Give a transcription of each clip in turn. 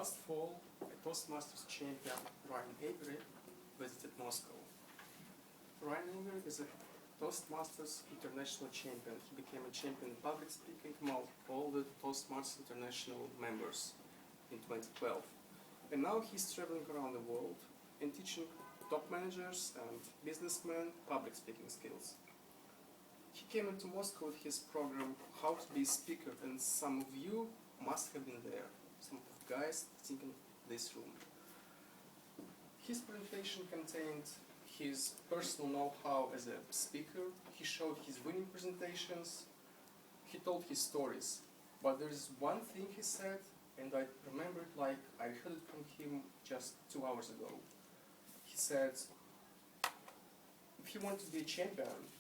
Last fall, a Toastmasters champion, Ryan Avery, visited Moscow. Ryan Avery is a Toastmasters International champion. He became a champion in public speaking among all the Toastmasters International members in 2012. And now he's traveling around the world and teaching top managers and businessmen public speaking skills. He came into Moscow with his program, How to be a Speaker, and some of you must have been there. Some of the guys sitting in this room. His presentation contained his personal know-how as a speaker. He showed his winning presentations. He told his stories. But there is one thing he said, and I remember it like I heard it from him just 2 hours ago. He said, if you want to be a champion,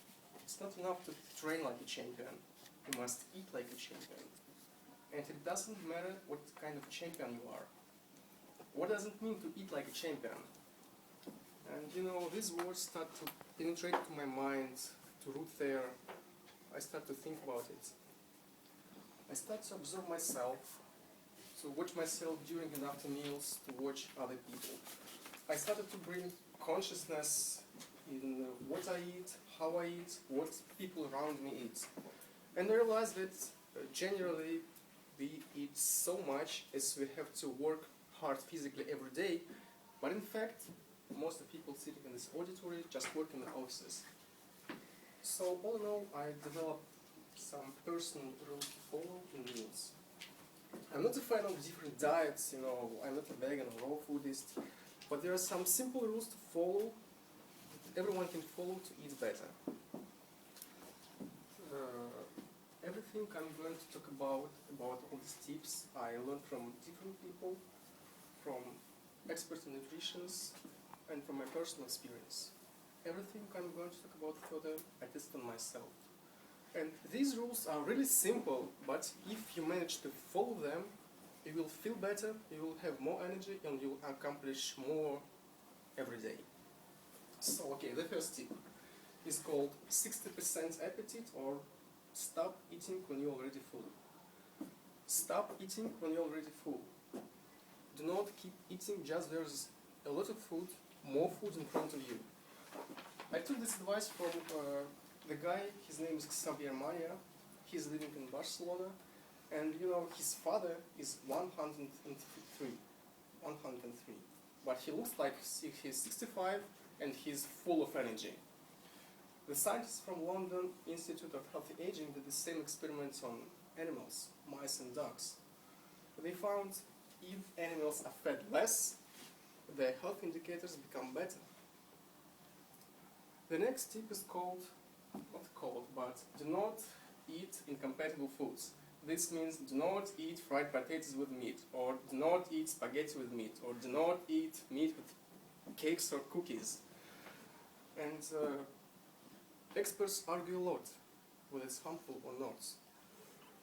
it's not enough to train like a champion. You must eat like a champion. And it doesn't matter what kind of champion you are. What does it mean to eat like a champion? And you know, these words start to penetrate to my mind, to root there. I start to think about it. I start to observe myself, to watch myself during and after meals, to watch other people. I started to bring consciousness in what I eat, how I eat, what people around me eat. And I realized that generally we eat so much as we have to work hard physically every day, but in fact, most of the people sitting in this auditory just work in the offices. So all in all, I developed some personal rules to follow in meals. I'm not a fan of different diets, you know, I'm not a vegan or raw foodist, but there are some simple rules to follow that everyone can follow to eat better. Everything I'm going to talk about all these tips, I learned from different people, from experts in nutrition, and from my personal experience. Everything I'm going to talk about further, I tested on myself. And these rules are really simple, but if you manage to follow them, you will feel better, you will have more energy, and you will accomplish more every day. So, okay, the first tip is called 60% appetite, or stop eating when you're already full. Stop eating when you're already full. Do not keep eating just there's a lot of food, more food in front of you. I took this advice from the guy, his name is Xavier Maya. He's living in Barcelona, and you know, his father is 103. But he looks like he's 65 and he's full of energy. The scientists from London Institute of Healthy Aging did the same experiments on animals, mice and dogs. They found if animals are fed less, their health indicators become better. The next tip is but do not eat incompatible foods. This means do not eat fried potatoes with meat, or do not eat spaghetti with meat, or do not eat meat with cakes or cookies. And experts argue a lot whether it's harmful or not.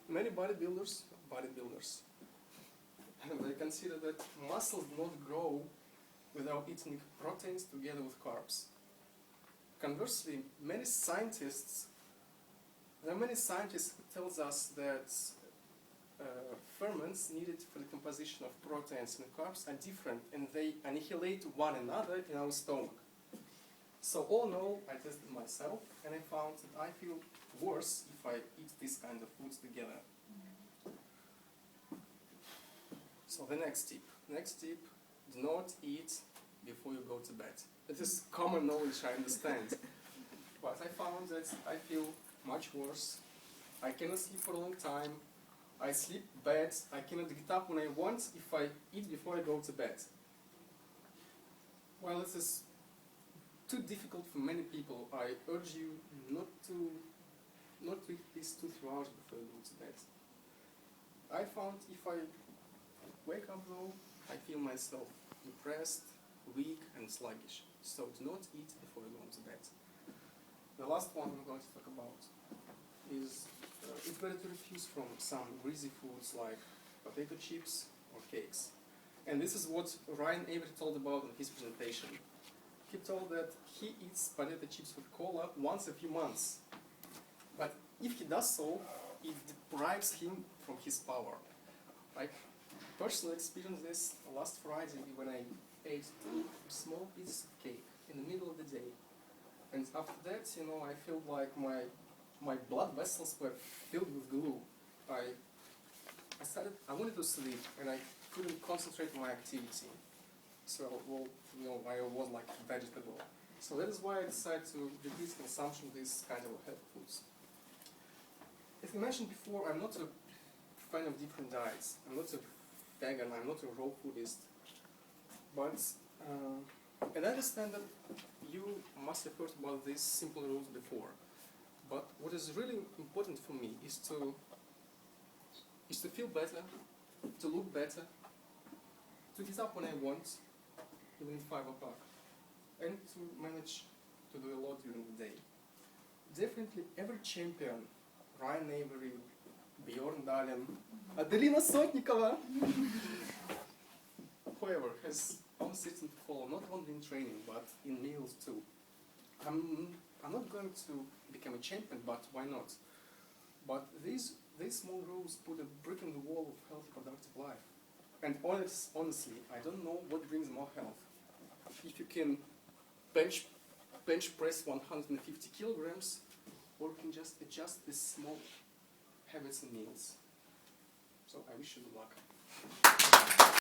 Many bodybuilders, and they consider that muscles do not grow without eating proteins together with carbs. Conversely, there are many scientists who tells us that ferments needed for the composition of proteins and carbs are different, and they annihilate one another in our stomach. So all in all, I tested myself, and I found that I feel worse if I eat these kind of foods together. So the next tip, do not eat before you go to bed. It is common knowledge, I understand, but I found that I feel much worse. I cannot sleep for a long time. I sleep bad. I cannot get up when I want if I eat before I go to bed. Well, this is too difficult for many people. I urge you not to eat these 2-3 hours before you go to bed. I found if I wake up though, I feel myself depressed, weak and sluggish. So do not eat before you go to bed. The last one I'm going to talk about is it's better to refuse from some greasy foods like potato chips or cakes. And this is what Ryan Avery told about in his presentation. He told that he eats potato chips with cola once a few months. But if he does so, it deprives him from his power. Like, personally experienced this last Friday when I ate 2 small pieces of cake in the middle of the day. And after that, you know, I felt like my blood vessels were filled with glue. I wanted to sleep and I couldn't concentrate on my activity. So, well, you know, I was like a vegetable. So that is why I decided to reduce consumption of these kind of healthy foods. As I mentioned before, I'm not a fan of different diets. I'm not a vegan, I'm not a raw foodist. But, and I understand that you must have heard about these simple rules before. But what is really important for me is to feel better, to look better, to get up when I want, even at 5 o'clock, and to manage to do a lot during the day. Definitely every champion, Ryan Avery, Bjorn Dahlem, Adelina Sotnikova, whoever, has own system to follow, not only in training, but in meals too. I'm not going to become a champion, but why not? But these small rules put a brick in the wall of healthy, productive life. And honestly, I don't know what brings more health. If you can bench press 150 kilograms, or you can just adjust these small habits and meals. So I wish you good luck.